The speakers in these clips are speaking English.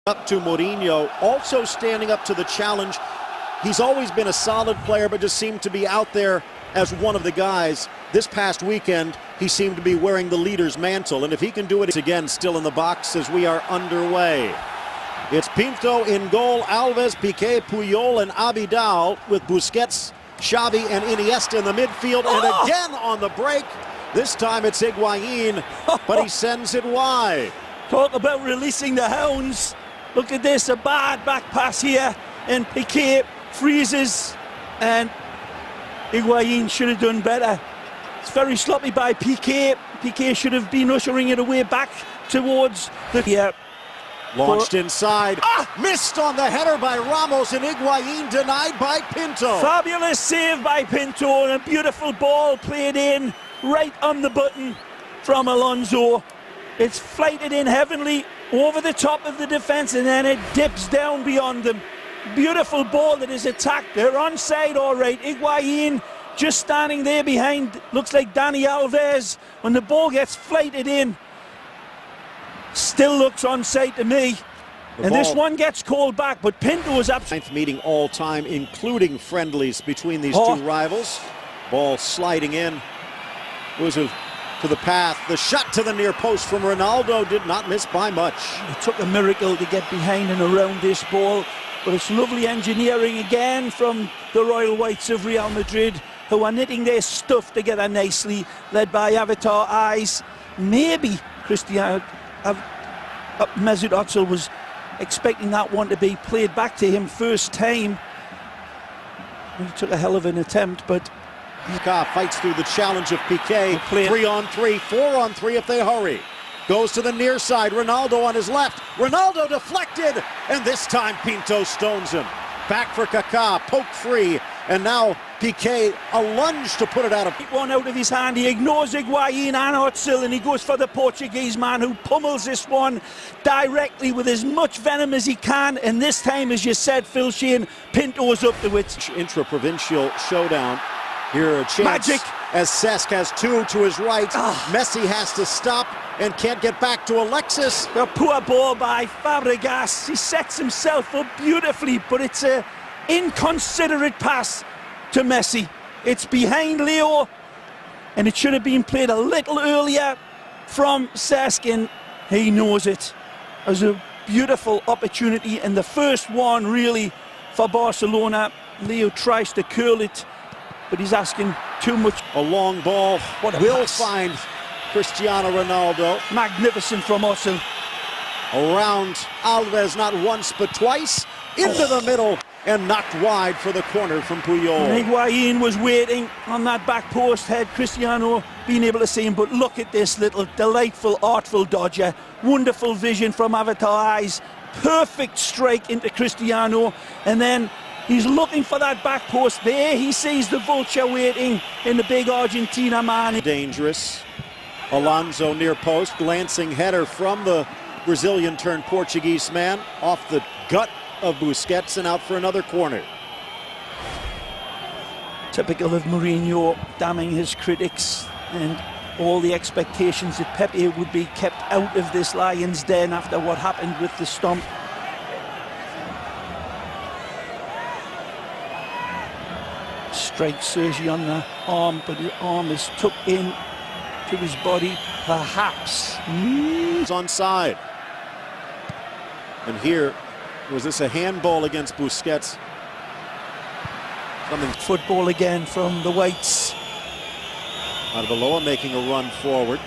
Up to Mourinho, also standing up to the challenge. He's always been a solid player, but just seemed to be out there as one of the guys. This past weekend, he seemed to be wearing the leader's mantle, and if he can do it again, still in the box as we are underway. It's Pinto in goal, Alves, Piqué, Puyol, and Abidal, with Busquets, Xavi, and Iniesta in the midfield, and again on the break. This time it's Higuaín, but he sends it wide. Talk about releasing the hounds. Look at this, a bad back pass here, and Piqué freezes, and Higuaín should have done better. It's very sloppy by Piqué. Piqué should have been ushering it away back towards the... Launched inside, missed on the header by Ramos, and Higuaín denied by Pinto. Fabulous save by Pinto, and a beautiful ball played in right on the button from Alonso. It's flighted in heavenly over the top of the defence, and then it dips down beyond them. Beautiful ball that is attacked. They're onside, all right. Higuaín just standing there behind, looks like Dani Alves. When the ball gets flighted in, still looks onside to me. And this one gets called back, but Pinto is up. Ninth meeting all time, including friendlies between these two rivals. Ball sliding in. To the path. The shot to the near post from Ronaldo did not miss by much. It took a miracle to get behind and around this ball, but it's lovely engineering again from the Royal Whites of Real Madrid, who are knitting their stuff together nicely, led by Avatar Eyes. Maybe Mesut Ozil was expecting that one to be played back to him first time. He took a hell of an attempt, but fights through the challenge of Piqué. 3-on-3, 4-on-3 if they hurry. Goes to the near side, Ronaldo on his left. Ronaldo deflected, and this time Pinto stones him. Back for Kaká, poke free, and now Piqué, a lunge to put it out of... One out of his hand, he ignores Higuaín and Ozil, and he goes for the Portuguese man, who pummels this one directly with as much venom as he can, and this time, as you said, Phil Shane, Pinto's up to it. Intra-provincial showdown. Here a chance. Magic. As Cesc has two to his right. Messi has to stop and can't get back to Alexis. A poor ball by Fabregas. He sets himself up beautifully, but it's an inconsiderate pass to Messi. It's behind Leo, and it should have been played a little earlier from Cesc, and he knows it. It was a beautiful opportunity, and the first one really for Barcelona. Leo tries to curl it, but he's asking too much. A long ball will find Cristiano Ronaldo. Magnificent from Ozil. Around Alves, not once but twice, into the middle, and knocked wide for the corner from Puyol. Higuaín was waiting on that back post, had Cristiano been able to see him, but look at this little delightful, artful dodger. Wonderful vision from Avatar Eyes. Perfect strike into Cristiano, and then he's looking for that back post. There he sees the vulture waiting in the big Argentina man. Dangerous. Alonso near post, glancing header from the Brazilian turned Portuguese man off the gut of Busquets and out for another corner. Typical of Mourinho, damning his critics and all the expectations that Pepe would be kept out of this Lions den after what happened with the stomp. Strikes Sergi on the arm, but his arm is tucked in to his body, perhaps. He's onside. And here, was this a handball against Busquets? Football again from the Whites. Arbeloa making a run forward.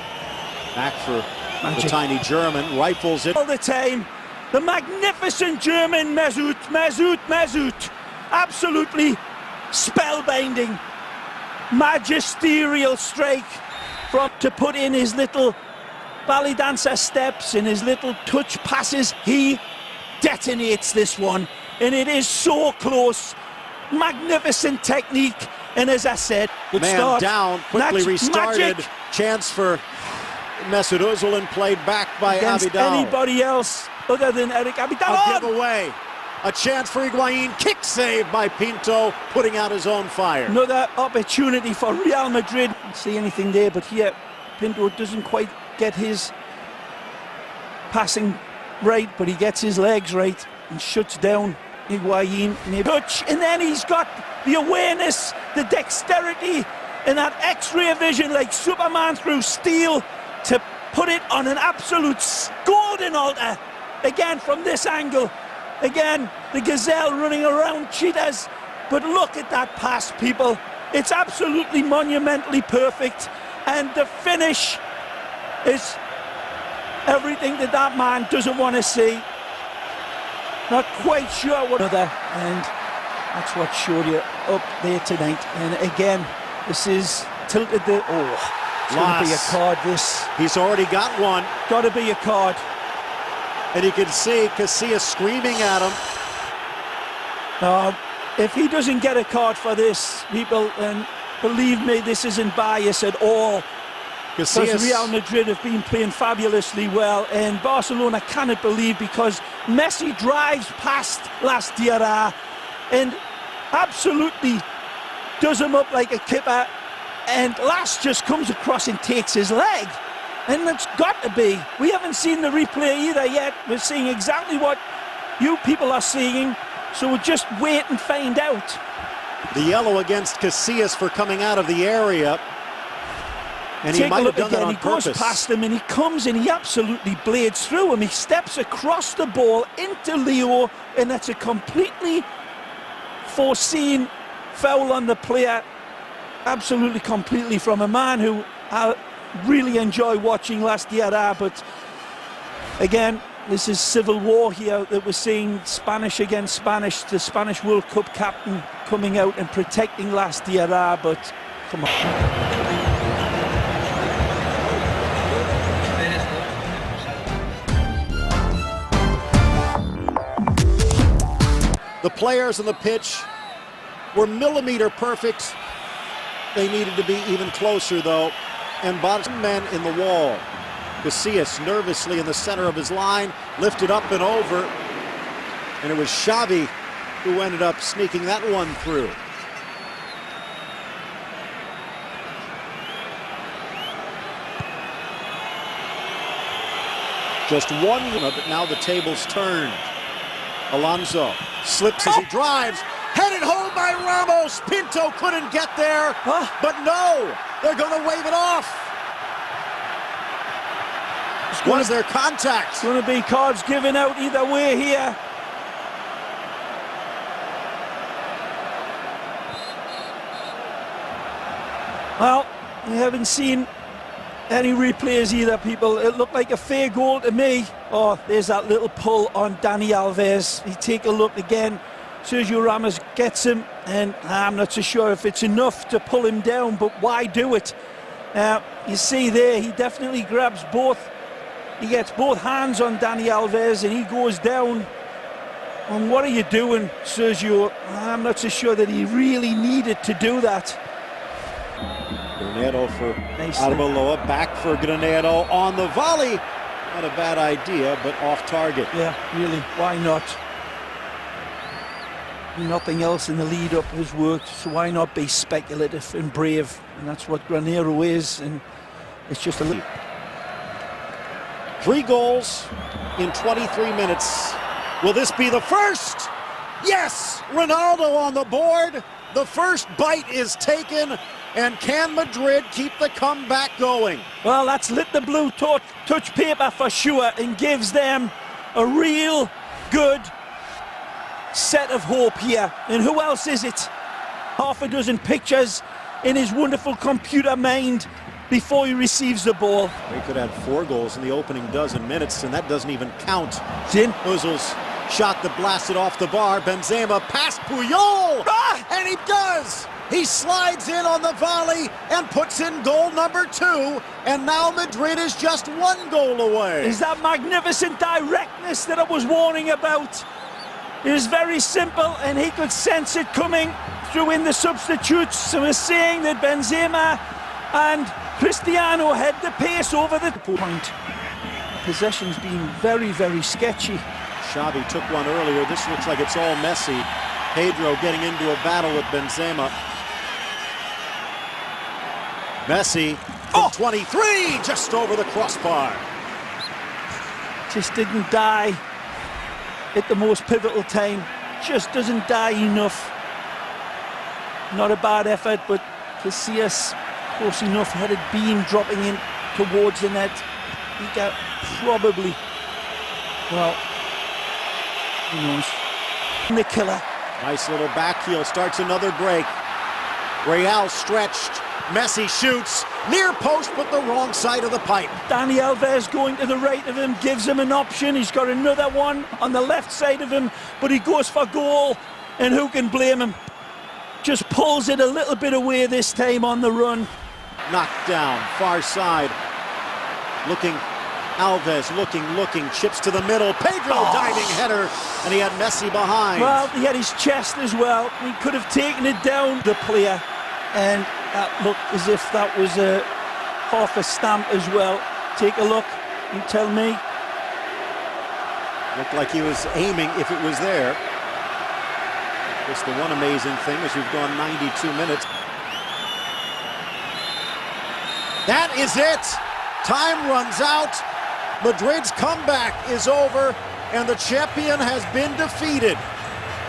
Back for the tiny German, rifles it. All the time, the magnificent German Mesut. Absolutely spellbinding, magisterial strike to put in his little ballet dancer steps and his little touch passes. He detonates this one, and it is so close. Magnificent technique, and as I said, good start. Down, quickly restarted. Magic. Chance for Mesut Ozil, and played back by Abidal. Anybody else other than Eric Abidal. A giveaway. A chance for Higuaín, kick save by Pinto, putting out his own fire. Another opportunity for Real Madrid. Don't see anything there, but here Pinto doesn't quite get his passing right, but he gets his legs right and shuts down Higuain. Touch, and then he's got the awareness, the dexterity, and that X-ray vision like Superman through steel to put it on an absolute golden altar. Again, from this angle. Again, the gazelle running around cheetahs. But look at that pass, people. It's absolutely monumentally perfect. And the finish is everything that that man doesn't want to see. Not quite sure what other, and that's what showed you up there tonight. And again, this is tilted the... Oh, it's going to be a card, this. He's already got one. Got to be a card. And you can see Casillas screaming at him. If he doesn't get a card for this, people, and believe me, this isn't bias at all. Because Real Madrid have been playing fabulously well, and Barcelona cannot believe, because Messi drives past Las Diarra and absolutely does him up like a kipper, and Las just comes across and takes his leg. And it's got to be. We haven't seen the replay either yet. We're seeing exactly what you people are seeing, so we'll just wait and find out. The yellow against Casillas for coming out of the area. And he might have done that on purpose. He goes past him and he comes and he absolutely blades through him. He steps across the ball into Leo, and that's a completely foreseen foul on the player. Absolutely, completely, from a man who I really enjoy watching Las Diarra. But again, this is civil war here that we're seeing, Spanish against Spanish. The Spanish World Cup captain coming out and protecting Las Diarra, but come on. The players on the pitch were millimeter perfect. They needed to be even closer, though. And bottom men in the wall. Casillas nervously in the center of his line, lifted up and over. And it was Xavi who ended up sneaking that one through. Just one, but now the tables turned. Alonso slips as he drives, headed home by Ramos. Pinto couldn't get there, but no, they're going to wave it off. Was there contact? It's going to be cards given out either way here. Well, we haven't seen any replays either, people. It looked like a fair goal to me. Oh, there's that little pull on Dani Alves. You take a look again. Sergio Ramos gets him, and I'm not so sure if it's enough to pull him down, but why do it? You see there, he definitely grabs both. He gets both hands on Dani Alves, and he goes down. And what are you doing, Sergio? I'm not so sure that he really needed to do that. Granero for Arbeloa, back for Granero on the volley. Not a bad idea, but off target. Yeah, really, why not? Nothing else in the lead-up has worked, so why not be speculative and brave? And that's what Granero is, and it's just a little... 3 goals in 23 minutes. Will this be the first? Yes! Ronaldo on the board. The first bite is taken. And can Madrid keep the comeback going? Well, that's lit the blue touch paper for sure, and gives them a real good set of hope here. And who else is it? Half a dozen pictures in his wonderful computer mind before he receives the ball. They could have 4 goals in the opening dozen minutes, and that doesn't even count. Zin. Ozil's shot that blasted off the bar. Benzema past Puyol, and he does! He slides in on the volley and puts in goal number 2, and now Madrid is just 1 goal away. Is that magnificent directness that I was warning about? It was very simple, and he could sense it coming through in the substitutes. So we're seeing that Benzema and Cristiano had the pace over the point. Possession's been very, very sketchy. Xavi took one earlier. This looks like it's all Messi. Pedro getting into a battle with Benzema. Messi from 23, just over the crossbar. just didn't die at the most pivotal time. Just doesn't die enough. Not a bad effort, but Casillas close enough. Headed beam dropping in towards the net. He got probably, well, who knows. The killer. Nice little back heel, starts another break. Real stretched. Messi shoots. Near post, but the wrong side of the pipe. Dani Alves going to the right of him, gives him an option. He's got another one on the left side of him, but he goes for goal, and who can blame him? Just pulls it a little bit away this time on the run. Knocked down, far side. Looking, Alves looking, chips to the middle. Pedro diving header, and he had Messi behind. Well, he had his chest as well. He could have taken it down, the player, and that looked as if that was a half a stamp as well. Take a look and tell me. Looked like he was aiming if it was there. Just the one amazing thing is we've gone 92 minutes. That is it. Time runs out. Madrid's comeback is over, and the champion has been defeated.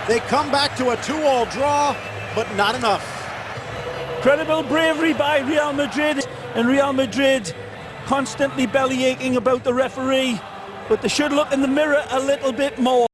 They come back to a 2-2 draw, but not enough. Incredible bravery by Real Madrid, and Real Madrid constantly belly aching about the referee, but they should look in the mirror a little bit more.